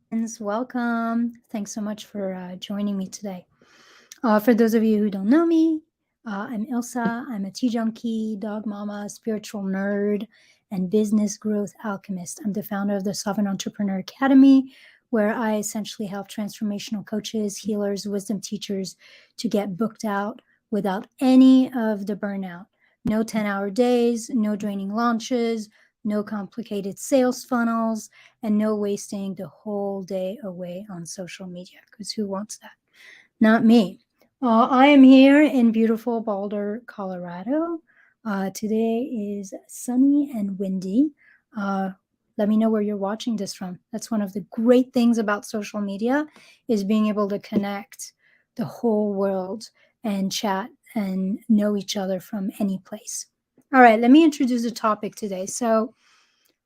friends. Welcome. Thanks so much for joining me today. For those of you who don't know me, I'm Ilsa. I'm a tea junkie, dog mama, spiritual nerd, and business growth alchemist. I'm the founder of the Sovereign Entrepreneur Academy, where I essentially help transformational coaches, healers, wisdom teachers to get booked out without any of the burnout. No 10-hour days, no draining launches, no complicated sales funnels, and no wasting the whole day away on social media, because who wants that? Not me. I am here in beautiful Boulder, Colorado. Today is sunny and windy. Uh, Let me know where you're watching this from. That's one of the great things about social media is being able to connect the whole world and chat and know each other from any place. All right, let me introduce the topic today. So,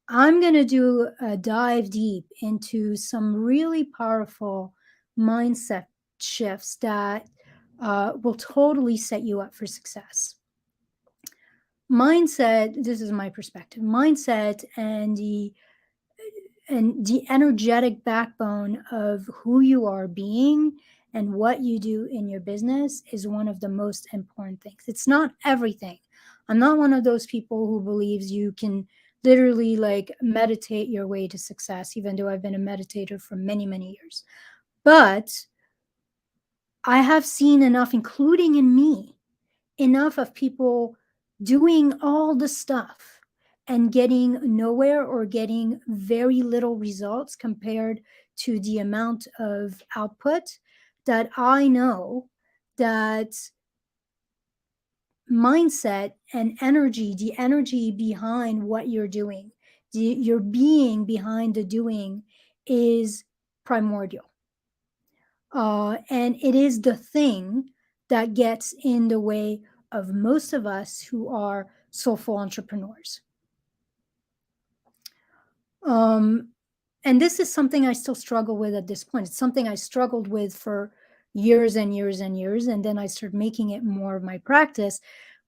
I'm going to do a dive deep into some really powerful mindset shifts that will totally set you up for success. Mindset, this is my perspective, mindset and the energetic backbone of who you are being and what you do in your business is one of the most important things. It's not everything. I'm not one of those people who believes you can literally like meditate your way to success, even though I've been a meditator for many, many years. But I have seen enough, including in me, enough of people doing all the stuff and getting nowhere or getting very little results compared to the amount of output that I know that mindset and energy, the energy behind what you're doing, your being behind the doing is primordial. And it is the thing that gets in the way of most of us who are soulful entrepreneurs. Um, and this is something I still struggle with at this point. It's something I struggled with for years and years and years. And then I started making it more of my practice.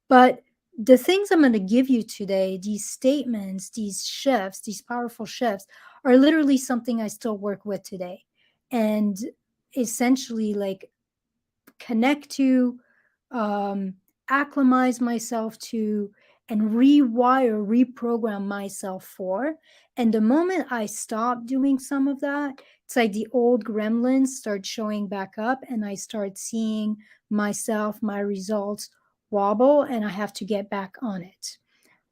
But the things I'm going to give you today, these statements, these shifts, these powerful shifts, are literally something I still work with today. And essentially, like, connect to, um, acclimatize myself to, and rewire, reprogram myself for. And the moment I stop doing some of that, it's like the old gremlins start showing back up, and I start seeing myself, my results wobble, and I have to get back on it.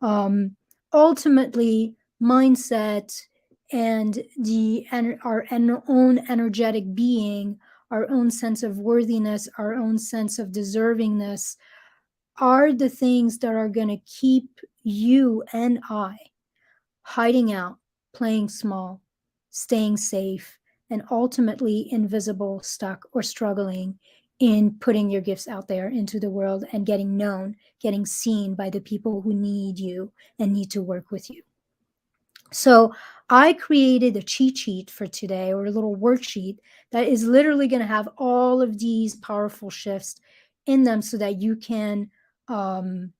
Um, Ultimately, mindset and our own energetic being, our own sense of worthiness, our own sense of deservingness are the things that are going to keep you and I hiding out, playing small, staying safe, and ultimately invisible, stuck, or struggling in putting your gifts out there into the world and getting known, getting seen by the people who need you and need to work with you. So I created a cheat sheet for today, or a little worksheet that is literally going to have all of these powerful shifts in them so that you can um,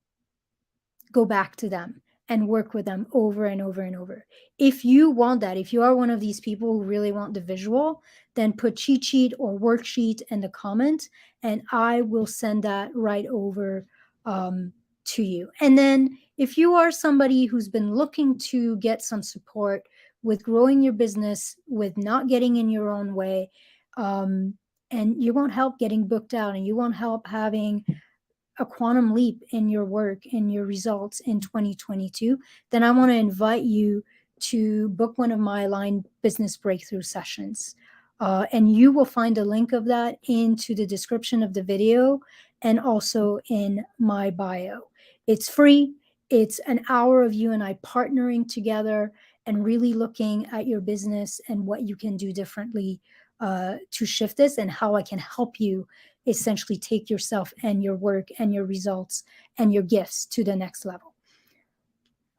go back to them and work with them over and over and over. If you want that, if you are one of these people who really want the visual, then put cheat sheet or worksheet in the comment, and I will send that right over to you. And then if you are somebody who's been looking to get some support with growing your business, with not getting in your own way, and you want help getting booked out, and you want help having a quantum leap in your work, in your results in 2022, then I want to invite you to book one of my aligned business breakthrough sessions. And you will find a link of that into the description of the video and also in my bio. It's free. It's an hour of you and I partnering together and really looking at your business and what you can do differently to shift this, and how I can help you essentially take yourself and your work and your results and your gifts to the next level.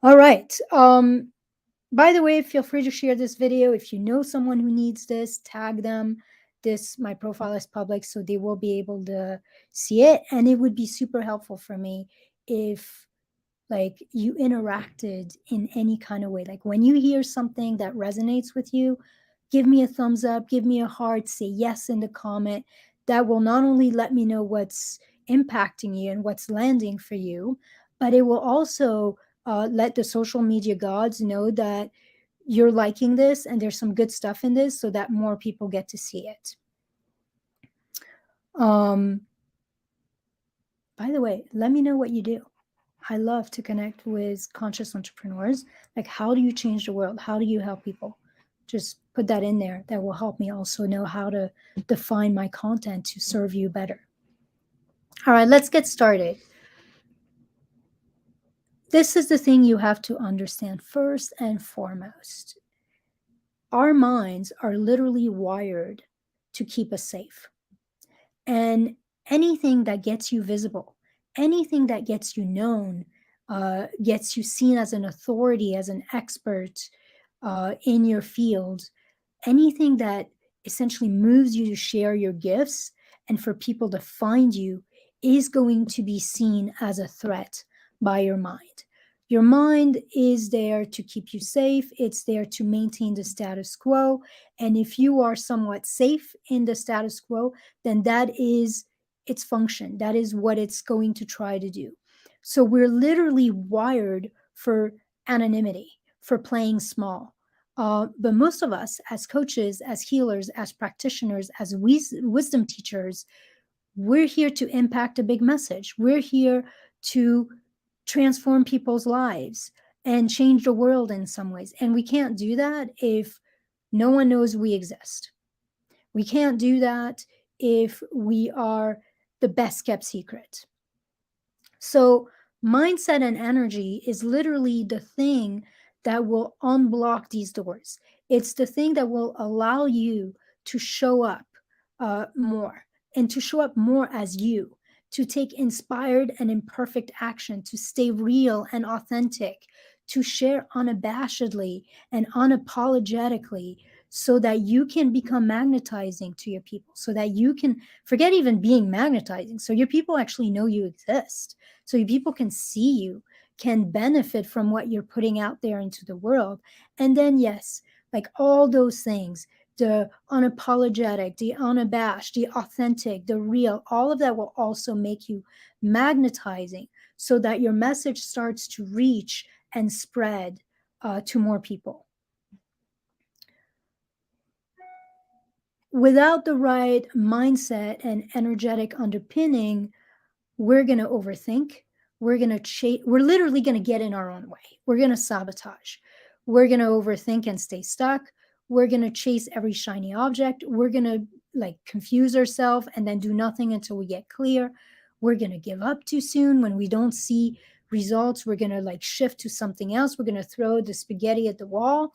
All right. By the way, feel free to share this video. If you know someone who needs this, tag them. My profile is public, so they will be able to see it. And it would be super helpful for me if like you interacted in any kind of way. Like when you hear something that resonates with you, give me a thumbs up, give me a heart, say yes in the comment. That will not only let me know what's impacting you and what's landing for you, but it will also let the social media gods know that you're liking this and there's some good stuff in this so that more people get to see it. Um, by the way, let me know what you do. I love to connect with conscious entrepreneurs. Like, how do you change the world? How do you help people? Just put that in there. That will help me also know how to define my content to serve you better. All right, let's get started. This is the thing you have to understand first and foremost. Our minds are literally wired to keep us safe. And anything that gets you visible, anything that gets you known, gets you seen as an authority, as an expert in your field, anything that essentially moves you to share your gifts and for people to find you is going to be seen as a threat by your mind. Your mind is there to keep you safe. It's there to maintain the status quo. And if you are somewhat safe in the status quo, then that is its function. That is what it's going to try to do. So we're literally wired for anonymity, for playing small. But most of us, as coaches, as healers, as practitioners, as wisdom teachers, we're here to impact a big message. We're here to transform people's lives and change the world in some ways. And we can't do that if no one knows we exist. We can't do that if we are the best kept secret. So, mindset and energy is literally the thing that will unblock these doors. It's the thing that will allow you to show up more and to show up more as you, to take inspired and imperfect action, to stay real and authentic, to share unabashedly and unapologetically so that you can become magnetizing to your people, so that you can forget even being magnetizing. So your people actually know you exist. So people can see you, can benefit from what you're putting out there into the world. And then, yes, like all those things, the unapologetic, the unabashed, the authentic, the real, all of that will also make you magnetizing so that your message starts to reach and spread to more people. Without the right mindset and energetic underpinning, we're going to overthink. We're going to we're literally going to get in our own way. We're going to sabotage. We're going to overthink and stay stuck. We're going to chase every shiny object. We're going to like confuse ourselves and then do nothing until we get clear. We're going to give up too soon when we don't see results. We're going to like shift to something else. We're going to throw the spaghetti at the wall.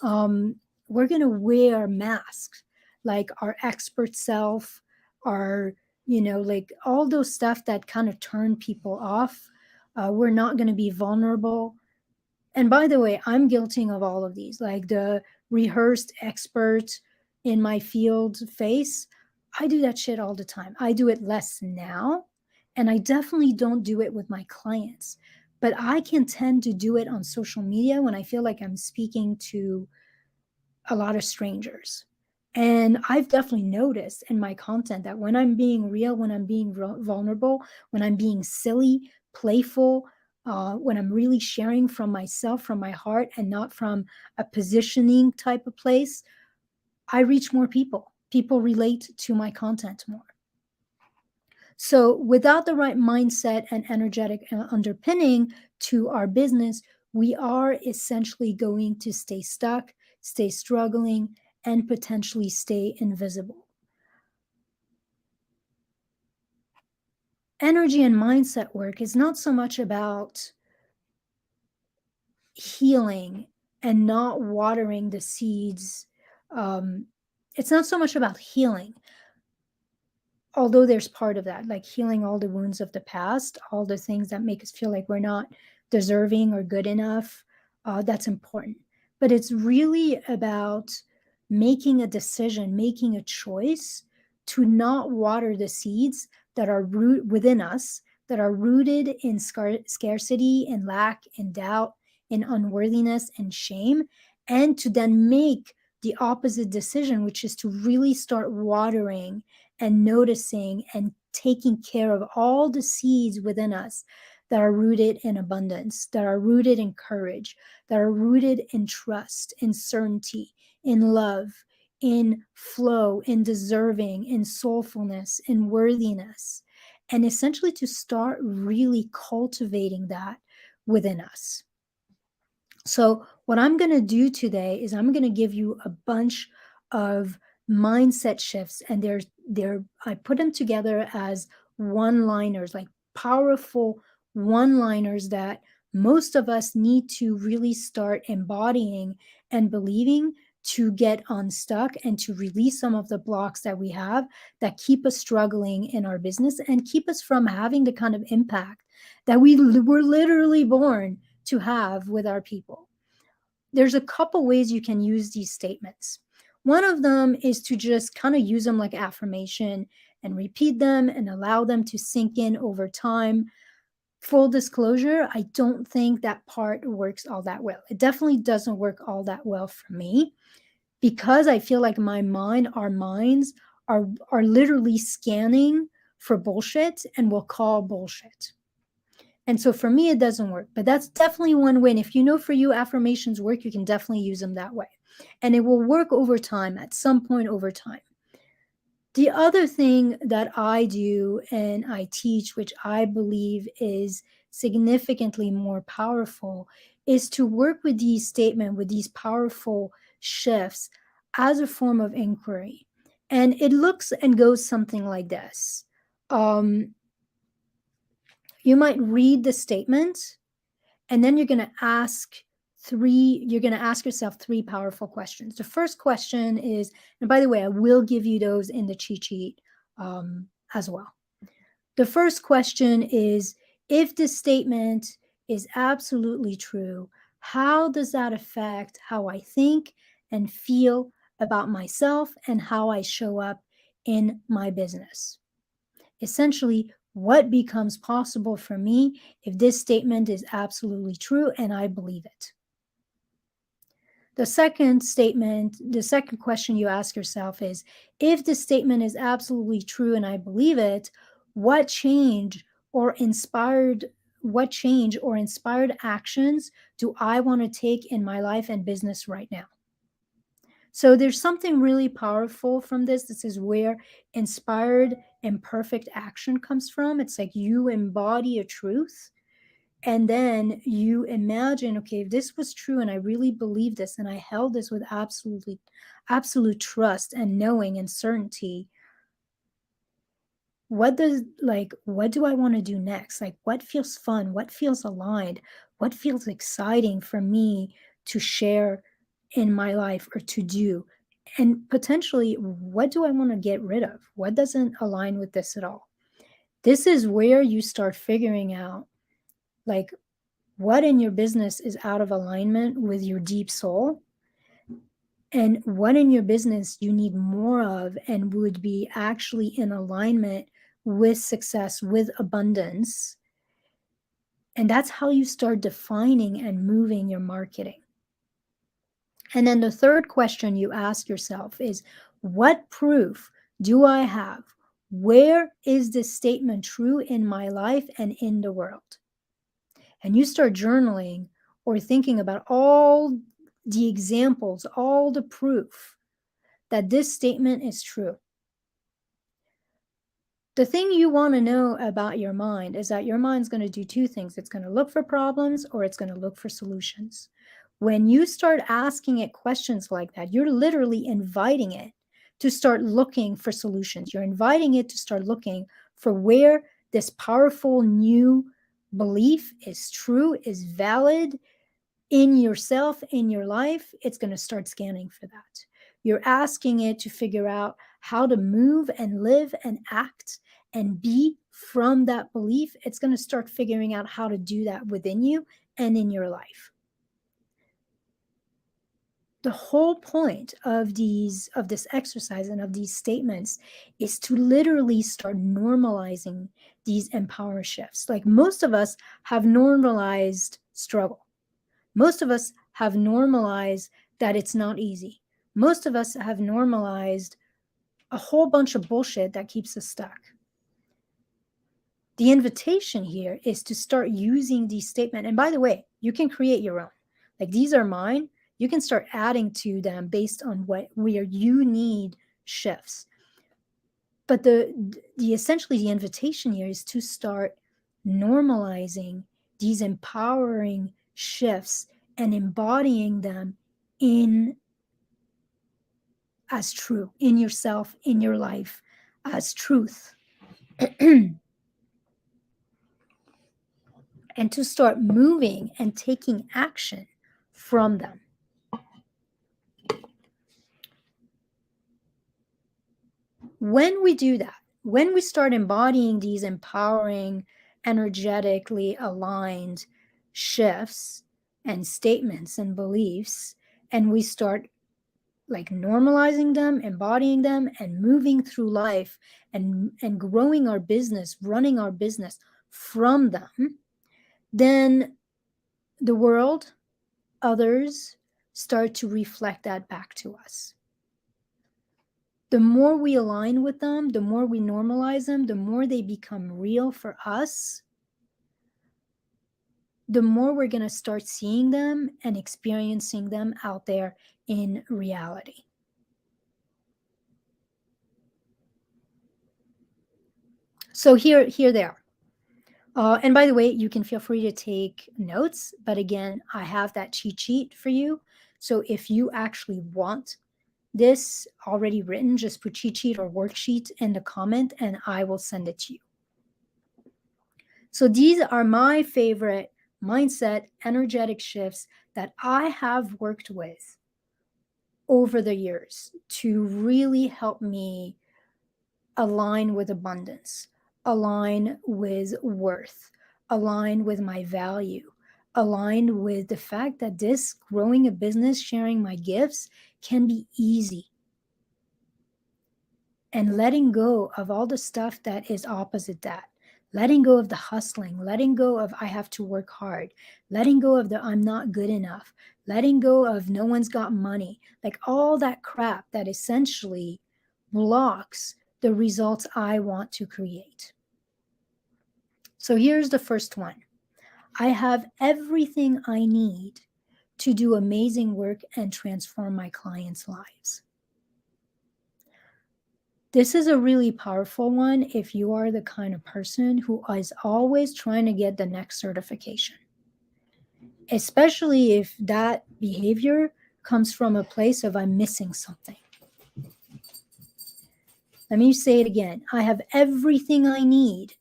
We're going to wear masks like our expert self, our like all those stuff that kind of turn people off. We're not going to be vulnerable. And by the way, I'm guilty of all of these, like the rehearsed expert in my field face. I do that shit all the time. I do it less now. And I definitely don't do it with my clients. But I can tend to do it on social media when I feel like I'm speaking to a lot of strangers. And I've definitely noticed in my content that when I'm being real, when I'm being vulnerable, when I'm being silly, playful, when I'm really sharing from myself, from my heart, and not from a positioning type of place, I reach more people. People relate to my content more. So, without the right mindset and energetic underpinning to our business, we are essentially going to stay stuck, stay struggling, and potentially stay invisible. Energy and mindset work is not so much about healing and not watering the seeds. It's not so much about healing, although there's part of that, like healing all the wounds of the past, all the things that make us feel like we're not deserving or good enough. That's important. But it's really about making a decision, making a choice to not water the seeds that are within us, that are rooted in scarcity and lack and doubt and unworthiness and shame, and to then make the opposite decision, which is to really start watering and noticing and taking care of all the seeds within us that are rooted in abundance, that are rooted in courage, that are rooted in trust, in certainty, in love, in flow, in deserving, in soulfulness, in worthiness, and essentially to start really cultivating that within us. So, what I'm going to do today is I'm going to give you a bunch of mindset shifts, and I put them together as one-liners, like powerful one-liners that most of us need to really start embodying and believing to get unstuck and to release some of the blocks that we have that keep us struggling in our business and keep us from having the kind of impact that we were literally born to have with our people. There's a couple ways you can use these statements. One of them is to just kind of use them like affirmation and repeat them and allow them to sink in over time. Full disclosure, I don't think that part works all that well. It definitely doesn't work all that well for me because I feel like our minds are literally scanning for bullshit and will call bullshit. And so for me, it doesn't work, but that's definitely one way. And if you know for you affirmations work, you can definitely use them that way. And it will work over time at some point over time. The other thing that I do and I teach, which I believe is significantly more powerful, is to work with these statements, with these powerful shifts as a form of inquiry. And it looks and goes something like this. You might read the statement and then you're going to ask yourself three powerful questions. The first question is, and by the way, I will give you those in the cheat sheet as well. The first question is, if this statement is absolutely true, how does that affect how I think and feel about myself and how I show up in my business? Essentially, what becomes possible for me if this statement is absolutely true and I believe it? The second question you ask yourself is, if this statement is absolutely true and I believe it, what change or inspired actions do I want to take in my life and business right now? So there's something really powerful from this. This is where inspired imperfect action comes from. It's like you embody a truth and then you imagine, okay, if this was true and I really believe this and I held this with absolute trust and knowing and certainty, what do I want to do next? Like, what feels fun? What feels aligned? What feels exciting for me to share in my life or to do? And potentially, what do I want to get rid of? What doesn't align with this at all? This is where you start figuring out, like, what in your business is out of alignment with your deep soul, and what in your business you need more of and would be actually in alignment with success, with abundance. And that's how you start defining and moving your marketing. And then the third question you ask yourself is, what proof do I have? Where is this statement true in my life and in the world? And you start journaling or thinking about all the examples, all the proof that this statement is true. The thing you want to know about your mind is that your mind's going to do two things. It's going to look for problems or it's going to look for solutions. When you start asking it questions like that, you're literally inviting it to start looking for solutions. You're inviting it to start looking for where this powerful new belief is true, is valid in yourself, in your life. It's going to start scanning for that. You're asking it to figure out how to move and live and act and be from that belief. It's going to start figuring out how to do that within you and in your life. The whole point of this exercise and of these statements is to literally start normalizing these empower shifts. Like, most of us have normalized struggle. Most of us have normalized that it's not easy. Most of us have normalized a whole bunch of bullshit that keeps us stuck. The invitation here is to start using these statements. And by the way, you can create your own. Like, these are mine. You can start adding to them based on where you need shifts. But the essentially the invitation here is to start normalizing these empowering shifts and embodying them in as true in yourself, in your life, as truth. And to start moving and taking action from them. When we do that, when we start embodying these empowering, energetically aligned shifts and statements and beliefs, and we start like normalizing them, embodying them, and moving through life and growing our business, running our business from them, then the world, others start to reflect that back to us. The more we align with them, the more we normalize them, the more they become real for us, the more we're going to start seeing them and experiencing them out there in reality. So here they are. And by the way, you can feel free to take notes, but again, I have that cheat sheet for you. So if you actually want this already written, just put cheat sheet or worksheet in the comment and I will send it to you. So these are my favorite mindset, energetic shifts that I have worked with over the years to really help me align with abundance, align with worth, align with my value, align with the fact that this growing a business, sharing my gifts can be easy. And letting go of all the stuff that is opposite that. Letting go of the hustling, letting go of I have to work hard, letting go of the I'm not good enough, letting go of no one's got money, like all that crap that essentially blocks the results I want to create. So here's the first one. I have everything I need to do amazing work and transform my clients' lives. This is a really powerful one if you are the kind of person who is always trying to get the next certification, especially if that behavior comes from a place of I'm missing something. Let me say it again. I have everything I need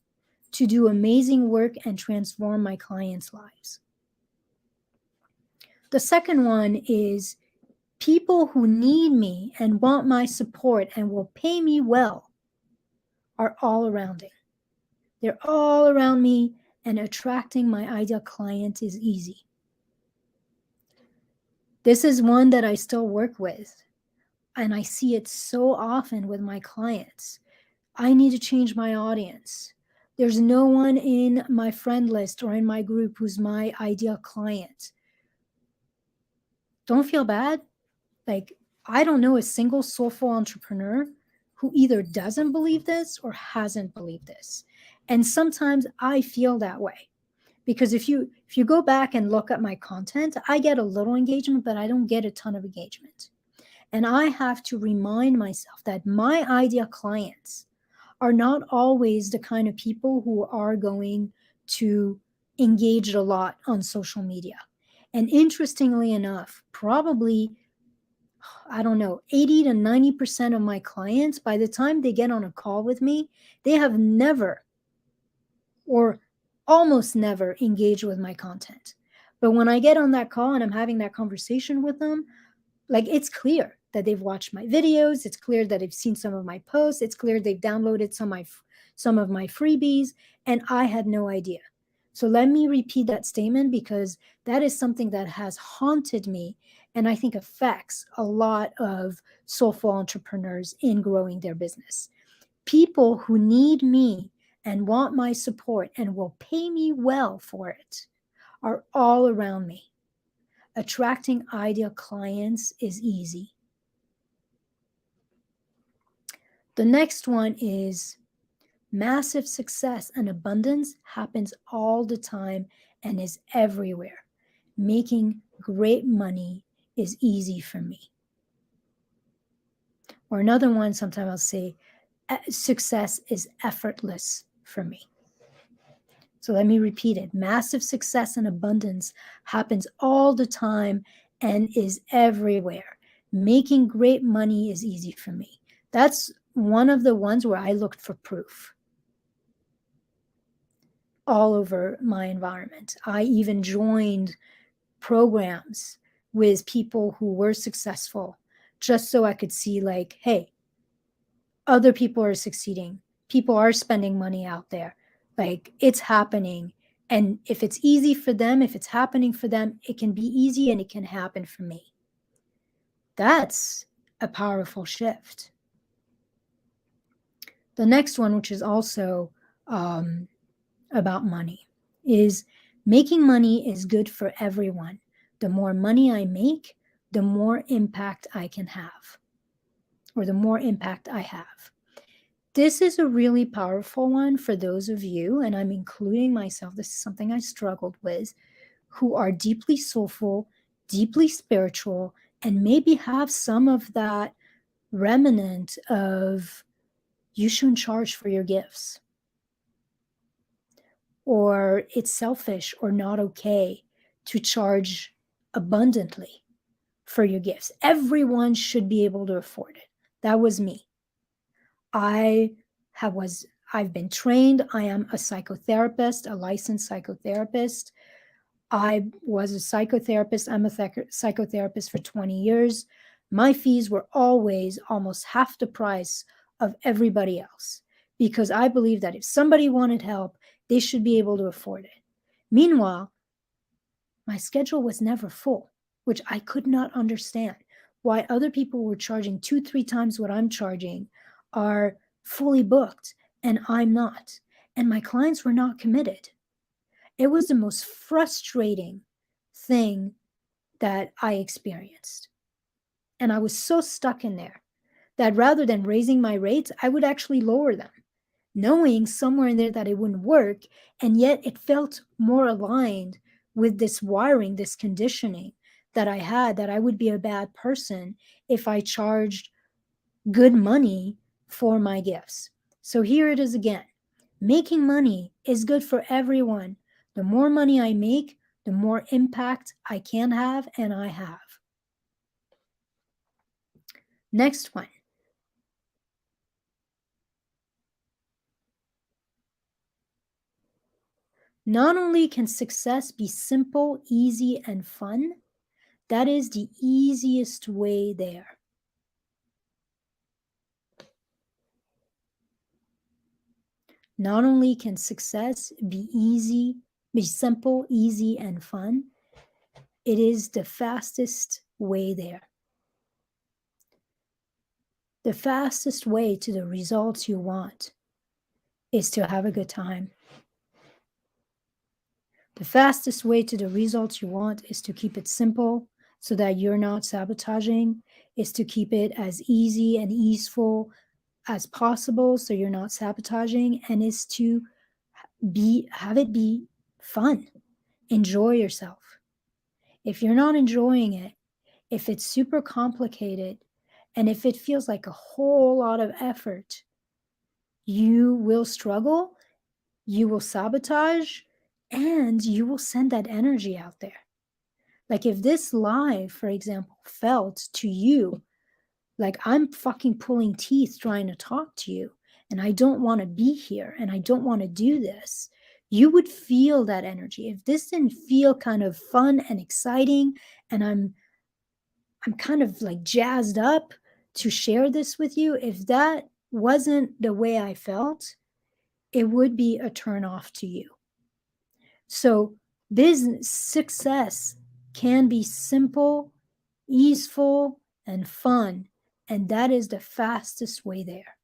to do amazing work and transform my clients' lives. The second one is people who need me and want my support and will pay me well are all around me. They're all around me, and attracting my ideal client is easy. This is one that I still work with, and I see it so often with my clients. I need to change my audience. There's no one in my friend list or in my group who's my ideal client. Don't feel bad. Like, I don't know a single soulful entrepreneur who either doesn't believe this or hasn't believed this. And sometimes I feel that way because if you go back and look at my content, I get a little engagement, but I don't get a ton of engagement. And I have to remind myself that my ideal clients are not always the kind of people who are going to engage a lot on social media. And interestingly enough, probably, I don't know, 80 to 90% of my clients, by the time they get on a call with me, they have never or almost never engaged with my content. But when I get on that call and I'm having that conversation with them, like, it's clear that they've watched my videos. It's clear that they've seen some of my posts. It's clear they've downloaded some of my freebies, and I had no idea. So let me repeat that statement because that is something that has haunted me and I think affects a lot of soulful entrepreneurs in growing their business. People who need me and want my support and will pay me well for it are all around me. Attracting ideal clients is easy. The next one is massive success and abundance happens all the time and is everywhere. Making great money is easy for me. Or another one, sometimes I'll say, success is effortless for me. So let me repeat it. Massive success and abundance happens all the time and is everywhere. Making great money is easy for me. That's one of the ones where I looked for proof all over my environment. I even joined programs with people who were successful just so I could see, like, hey, other people are succeeding. People are spending money out there. Like, it's happening. And if it's easy for them, if it's happening for them, it can be easy and it can happen for me. That's a powerful shift. The next one, which is also about money, is making money is good for everyone. The more money I make, the more impact I can have, or the more impact I have. This is a really powerful one for those of you, and I'm including myself, this is something I struggled with, who are deeply soulful, deeply spiritual, and maybe have some of that remnant of you shouldn't charge for your gifts, or it's selfish or not okay to charge abundantly for your gifts. Everyone should be able to afford it. That was me. I I've been trained. I am a psychotherapist, a licensed psychotherapist. I was a psychotherapist. I'm a psychotherapist for 20 years. My fees were always almost half the price of everybody else because I believe that if somebody wanted help, they should be able to afford it. Meanwhile, my schedule was never full, which I could not understand. Why other people were charging 2, 3 times what I'm charging are fully booked and I'm not. And my clients were not committed. It was the most frustrating thing that I experienced. And I was so stuck in there that rather than raising my rates, I would actually lower them, knowing somewhere in there that it wouldn't work. And yet it felt more aligned with this wiring, this conditioning that I had, that I would be a bad person if I charged good money for my gifts. So here it is again. Making money is good for everyone. The more money I make, the more impact I can have and I have. Next one. Not only can success be simple, easy, and fun, that is the easiest way there. Not only can success be simple, easy, and fun, it is the fastest way there. The fastest way to the results you want is to have a good time. The fastest way to the results you want is to keep it simple so that you're not sabotaging, is to keep it as easy and easeful as possible so you're not sabotaging, and is to have it be fun. Enjoy yourself. If you're not enjoying it, if it's super complicated, and if it feels like a whole lot of effort, you will struggle, you will sabotage, and you will send that energy out there. Like if this live, for example, felt to you like I'm fucking pulling teeth trying to talk to you and I don't want to be here and I don't want to do this, you would feel that energy. If this didn't feel kind of fun and exciting and I'm kind of like jazzed up to share this with you, if that wasn't the way I felt, it would be a turn off to you. So business success can be simple, easeful, and fun. And that is the fastest way there.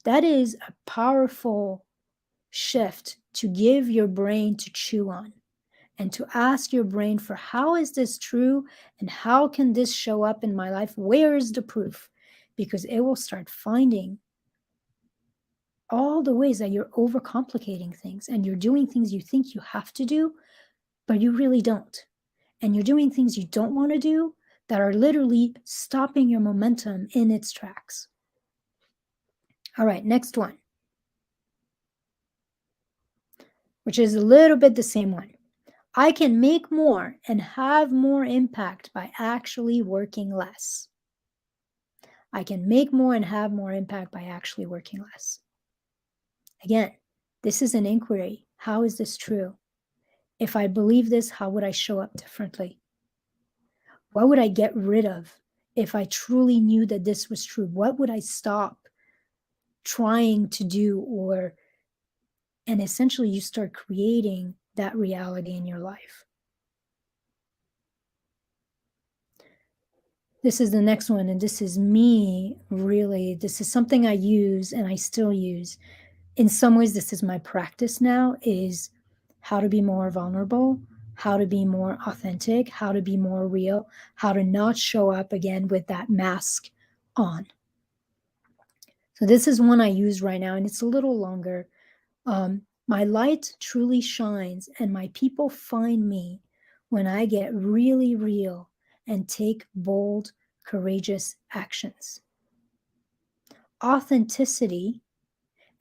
That is a powerful shift to give your brain to chew on and to ask your brain for how is this true and how can this show up in my life? Where is the proof? because it will start finding all the ways that you're overcomplicating things and you're doing things you think you have to do, but you really don't. And you're doing things you don't want to do that are literally stopping your momentum in its tracks. All right, next one, which is a little bit the same one. I can make more and have more impact by actually working less. I can make more and have more impact by actually working less. Again, this is an inquiry. How is this true? If I believe this, how would I show up differently? What would I get rid of if I truly knew that this was true? What would I stop trying to do? And essentially you start creating that reality in your life. This is the next one, and this is me, really. This is something I use and I still use. In some ways, this is my practice now, is how to be more vulnerable, how to be more authentic, how to be more real, how to not show up again with that mask on. So this is one I use right now, and it's a little longer. My light truly shines, and my people find me when I get really real and take bold, courageous actions. Authenticity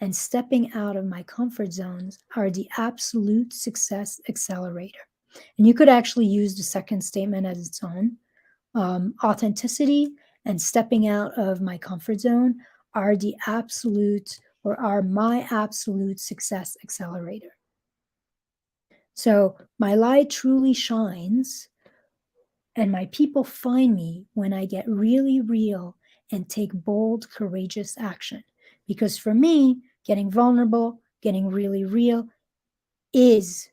and stepping out of my comfort zones are the absolute success accelerator. And you could actually use the second statement as its own. Authenticity and stepping out of my comfort zone are the absolute, or are my absolute success accelerator. So my light truly shines, and my people find me when I get really real and take bold, courageous action. Because for me, getting vulnerable, getting really real is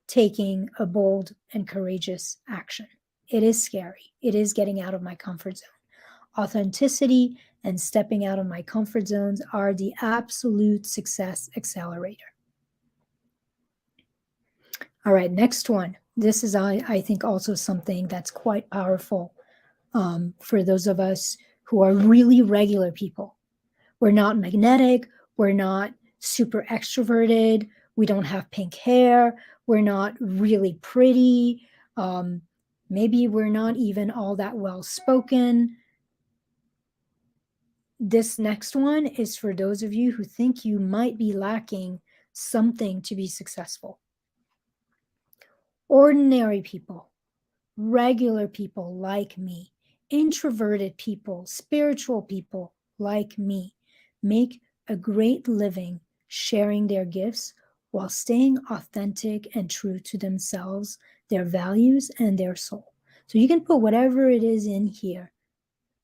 taking a bold and courageous action. It is scary. It is getting out of my comfort zone. Authenticity and stepping out of my comfort zones are the absolute success accelerator. All right, next one. This is, I think, also something that's quite powerful for those of us who are really regular people. We're not magnetic. We're not super extroverted. We don't have pink hair. We're not really pretty. Maybe we're not even all that well spoken. This next one is for those of you who think you might be lacking something to be successful. Ordinary people, regular people like me, introverted people, spiritual people like me, make a great living sharing their gifts while staying authentic and true to themselves, their values, and their soul. So you can put whatever it is in here.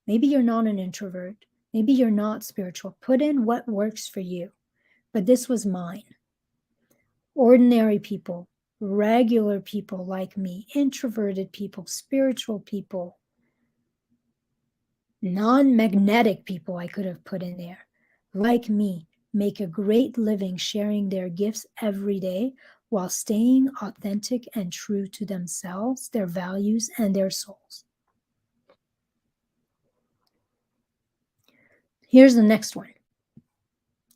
Maybe you're not an introvert. Maybe you're not spiritual. Put in what works for you. But this was mine. Ordinary people, regular people like me, introverted people, spiritual people, non-magnetic people I could have put in there, like me, make a great living sharing their gifts every day while staying authentic and true to themselves, their values, and their souls. Here's the next one.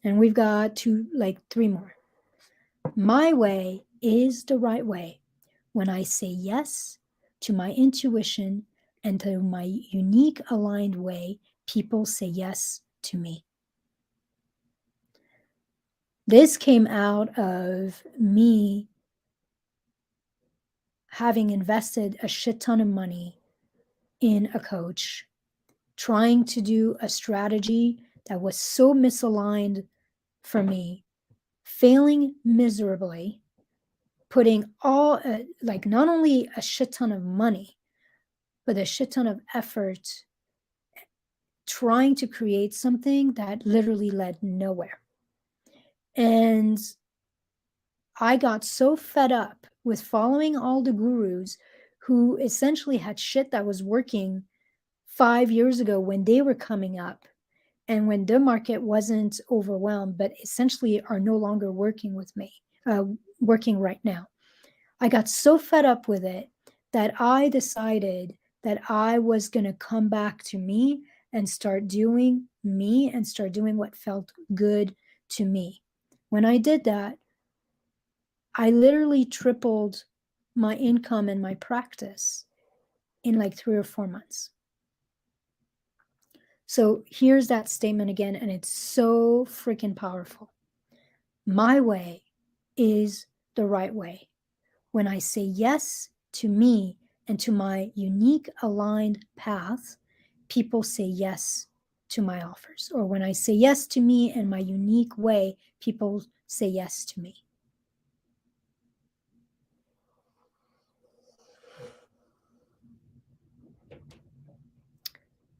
And we've got three more. My way is the right way when I say yes to my intuition and to my unique aligned way, people say yes to me. This came out of me having invested a shit ton of money in a coach, trying to do a strategy that was so misaligned for me, failing miserably, putting not only a shit ton of money, but a shit ton of effort trying to create something that literally led nowhere. And I got so fed up with following all the gurus who essentially had shit that was working 5 years ago when they were coming up and when the market wasn't overwhelmed, but essentially are no longer working with me, working right now. I got so fed up with it that I decided that I was going to come back to me and start doing me and start doing what felt good to me. When I did that, I literally tripled my income and my practice in like 3 or 4 months. So here's that statement again, and it's so freaking powerful. My way is the right way. When I say yes to me and to my unique aligned path, people say yes to my offers. Or when I say yes to me and my unique way, people say yes to me.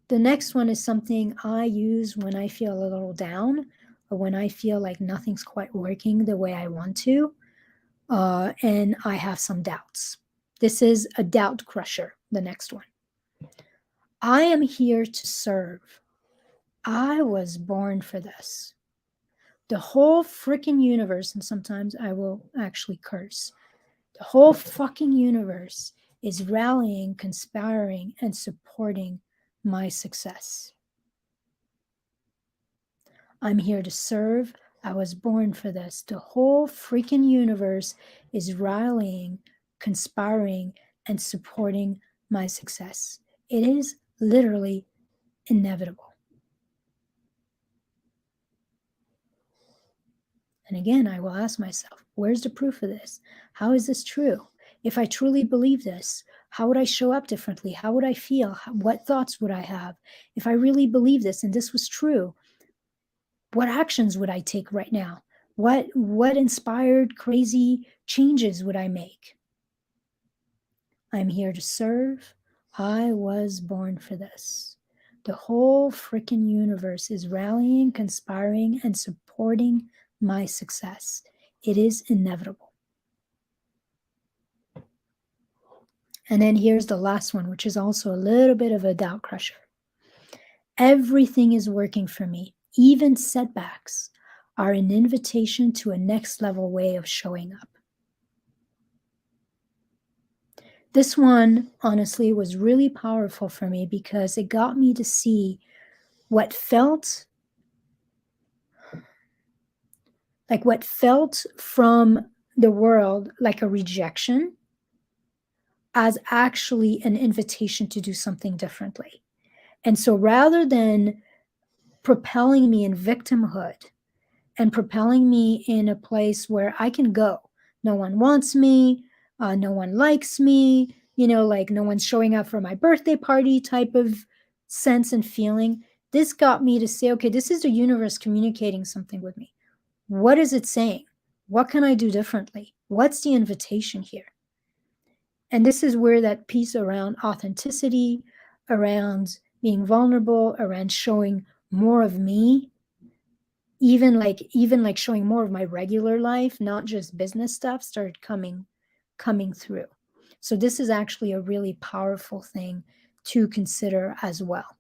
The next one is something I use when I feel a little down or when I feel like nothing's quite working the way I want to, and I have some doubts. This is a doubt crusher, the next one. I am here to serve. I was born for this. The whole freaking universe, and sometimes I will actually curse, the whole fucking universe is rallying, conspiring, and supporting my success. I'm here to serve. I was born for this. The whole freaking universe is rallying, conspiring, and supporting my success. It is literally inevitable. And again, I will ask myself, where's the proof of this? How is this true? If I truly believe this, how would I show up differently? How would I feel? What thoughts would I have? If I really believe this and this was true, what actions would I take right now? What inspired crazy changes would I make? I'm here to serve. I was born for this. The whole freaking universe is rallying, conspiring, and supporting my success. It is inevitable. And then here's the last one, which is also a little bit of a doubt crusher. Everything is working for me. Even setbacks are an invitation to a next level way of showing up. This one, honestly, was really powerful for me because it got me to see what felt from the world like a rejection as actually an invitation to do something differently. And so rather than propelling me in victimhood and propelling me in a place where I can go, no one wants me, no one likes me, like no one's showing up for my birthday party type of sense and feeling. This got me to say, okay, this is the universe communicating something with me. What is it saying? What can I do differently? What's the invitation here? And this is where that piece around authenticity, around being vulnerable, around showing more of me, even like showing more of my regular life, not just business stuff, started coming through. So this is actually a really powerful thing to consider as well.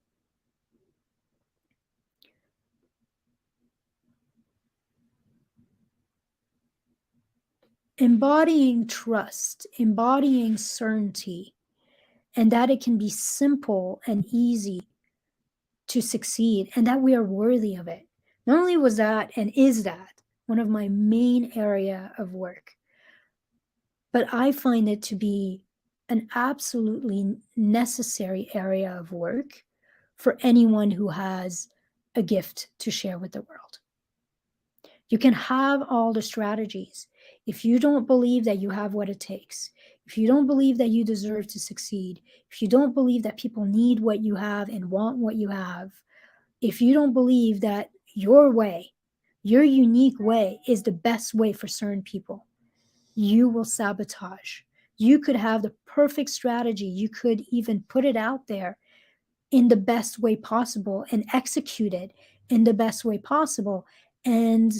Embodying trust, embodying certainty, and that it can be simple and easy to succeed, and that we are worthy of it. Not only was that and is that one of my main area of work, but I find it to be an absolutely necessary area of work for anyone who has a gift to share with the world. You can have all the strategies. If you don't believe that you have what it takes, if you don't believe that you deserve to succeed, if you don't believe that people need what you have and want what you have, if you don't believe that your way, your unique way, is the best way for certain people, you will sabotage. You could have the perfect strategy. You could even put it out there in the best way possible and execute it in the best way possible. And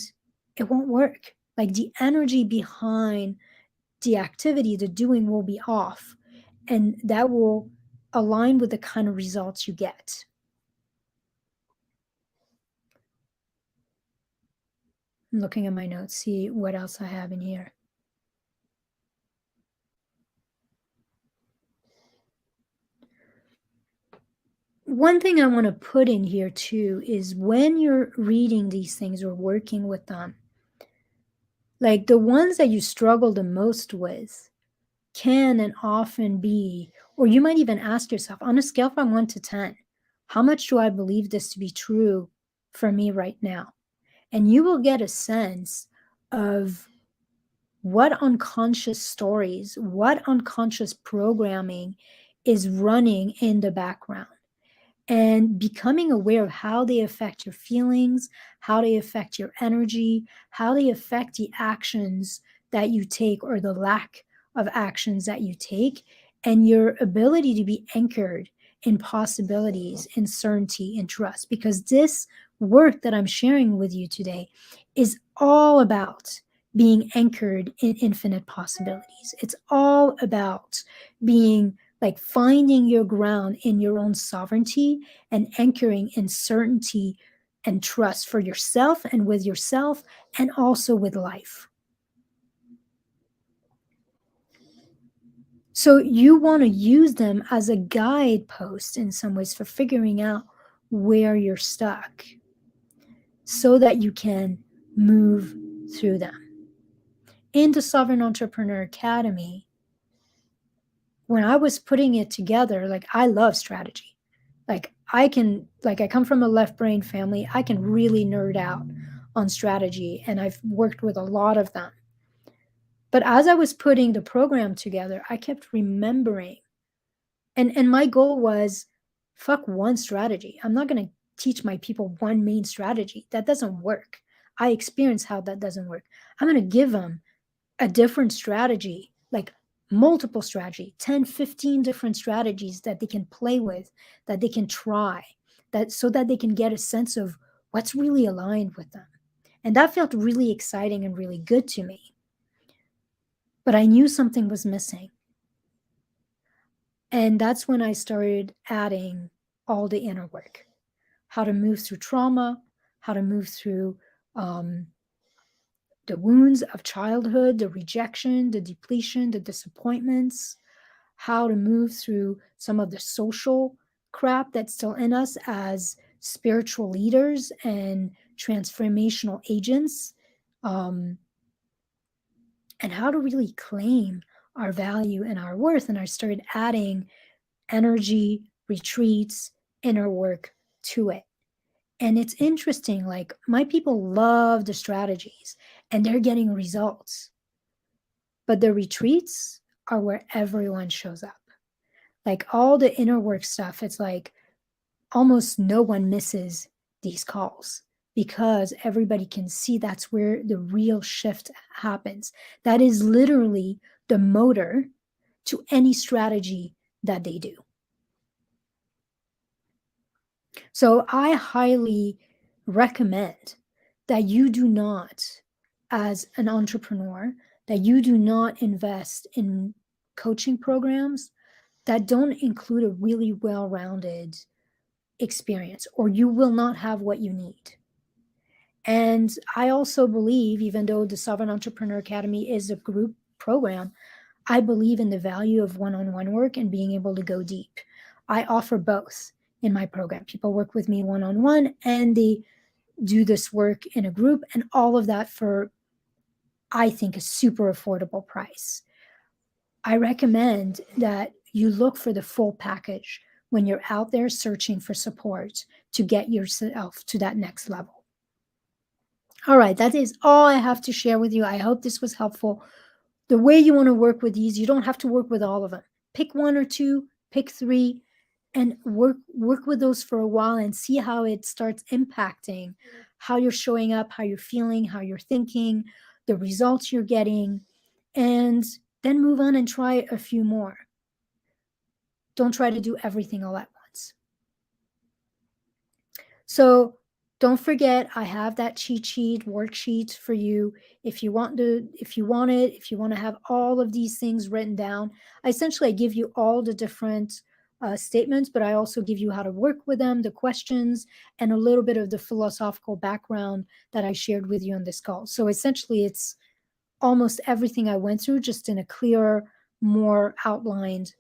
it won't work. Like the energy behind the activity, the doing will be off. And that will align with the kind of results you get. I'm looking at my notes, see what else I have in here. One thing I want to put in here too is when you're reading these things or working with them, like the ones that you struggle the most with can and often be, or you might even ask yourself on a scale from 1 to 10, how much do I believe this to be true for me right now? And you will get a sense of what unconscious stories, what unconscious programming is running in the background, and becoming aware of how they affect your feelings, how they affect your energy, how they affect the actions that you take or the lack of actions that you take, and your ability to be anchored in possibilities, in certainty, in trust. Because this work that I'm sharing with you today is all about being anchored in infinite possibilities. It's all about being like finding your ground in your own sovereignty and anchoring in certainty and trust for yourself and with yourself and also with life. So you want to use them as a guidepost in some ways for figuring out where you're stuck so that you can move through them. In the Sovereign Entrepreneur Academy, when I was putting it together, like I love strategy. I come from a left brain family. I can really nerd out on strategy, and I've worked with a lot of them. But as I was putting the program together, I kept remembering, and my goal was fuck one strategy. I'm not going to teach my people one main strategy. That doesn't work. I experienced how that doesn't work. I'm going to give them a different strategy, like multiple strategy, 10, 15 different strategies that they can play with, that they can try, that so that they can get a sense of what's really aligned with them. And that felt really exciting and really good to me. But I knew something was missing. And that's when I started adding all the inner work, how to move through trauma, how to move through the wounds of childhood, the rejection, the depletion, the disappointments, how to move through some of the social crap that's still in us as spiritual leaders and transformational agents, um, and how to really claim our value and our worth. And I started adding energy, retreats, inner work to it. And it's interesting, like my people love the strategies and they're getting results. But the retreats are where everyone shows up. Like all the inner work stuff, it's like almost no one misses these calls because everybody can see that's where the real shift happens. That is literally the motor to any strategy that they do. So I highly recommend that you do not, as an entrepreneur, that you do not invest in coaching programs that don't include a really well-rounded experience, or you will not have what you need. And I also believe, even though the Sovereign Entrepreneur Academy is a group program, I believe in the value of one-on-one work and being able to go deep. I offer both in my program. People work with me one-on-one and they do this work in a group, and all of that for, I think, a super affordable price. I recommend that you look for the full package when you're out there searching for support to get yourself to that next level. All right, that is all I have to share with you. I hope this was helpful. The way you want to work with these, you don't have to work with all of them. Pick one or two, pick three, and work with those for a while and see how it starts impacting how you're showing up, how you're feeling, how you're thinking, the results you're getting, and then move on and try a few more. Don't try to do everything all at once. So don't forget, I have that cheat sheet worksheet for you. If you want if you want to have all of these things written down, I give you all the different statements, but I also give you how to work with them, the questions, and a little bit of the philosophical background that I shared with you on this call. So essentially, it's almost everything I went through, just in a clearer, more outlined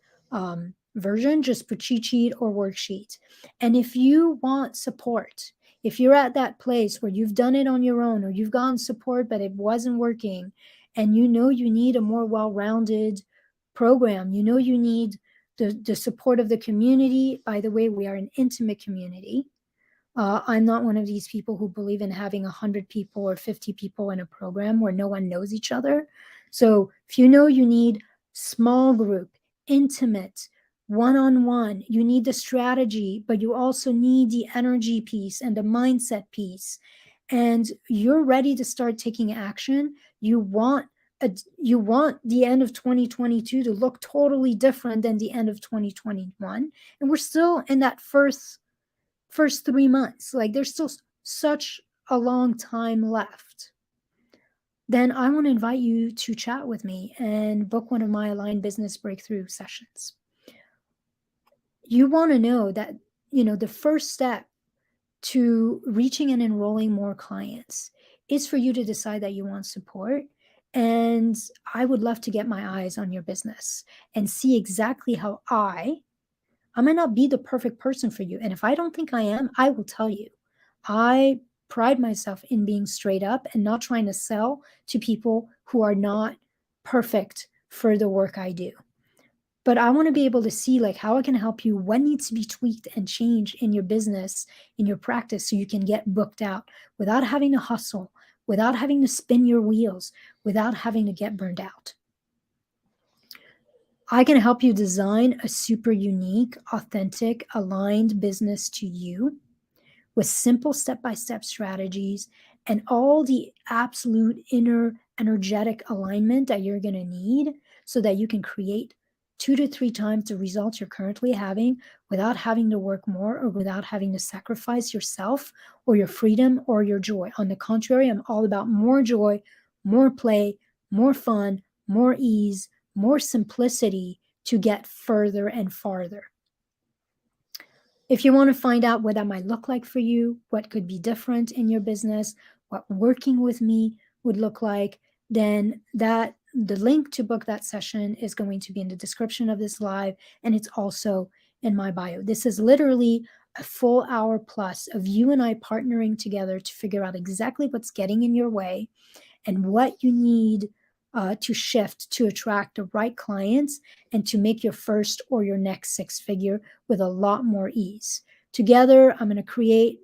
version, just put cheat sheet or worksheet. And if you want support, if you're at that place where you've done it on your own or you've gotten support but it wasn't working, and you know you need a more well-rounded program, you know you need the support of the community. By the way, we are an intimate community. I'm not one of these people who believe in having 100 people or 50 people in a program where no one knows each other. So if you know you need small group, intimate, one-on-one, you need the strategy, but you also need the energy piece and the mindset piece, and you're ready to start taking action, you want the end of 2022 to look totally different than the end of 2021. And we're still in that first 3 months, like there's still such a long time left. Then I want to invite you to chat with me and book one of my Aligned Business Breakthrough sessions. You want to know that, the first step to reaching and enrolling more clients is for you to decide that you want support. And I would love to get my eyes on your business and see exactly how I might not be the perfect person for you. And if I don't think I am, I will tell you. I pride myself in being straight up and not trying to sell to people who are not perfect for the work I do. But I want to be able to see like how I can help you, what needs to be tweaked and changed in your business, in your practice, so you can get booked out without having to hustle, without having to spin your wheels, without having to get burned out. I can help you design a super unique, authentic, aligned business to you with simple step-by-step strategies and all the absolute inner energetic alignment that you're going to need so that you can create 2 to 3 times the results you're currently having without having to work more or without having to sacrifice yourself or your freedom or your joy. On the contrary, I'm all about more joy, more play, more fun, more ease, more simplicity to get further and farther. If you want to find out what that might look like for you, what could be different in your business, what working with me would look like, then the link to book that session is going to be in the description of this live, and it's also in my bio. This is literally a full hour plus of you and I partnering together to figure out exactly what's getting in your way and what you need to shift to attract the right clients and to make your first or your next 6-figure with a lot more ease. Together, I'm going to create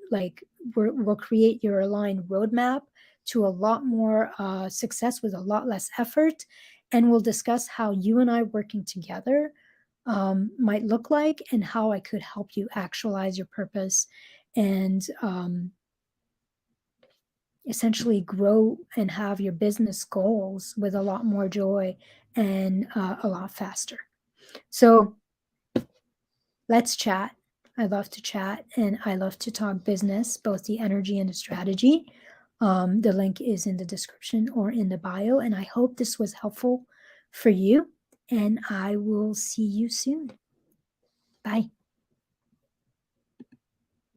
we'll create your aligned roadmap to a lot more success with a lot less effort. And we'll discuss how you and I working together might look like and how I could help you actualize your purpose and essentially grow and have your business goals with a lot more joy and a lot faster. So let's chat. I love to chat and I love to talk business, both the energy and the strategy. The link is in the description or in the bio. And I hope this was helpful for you. And I will see you soon. Bye.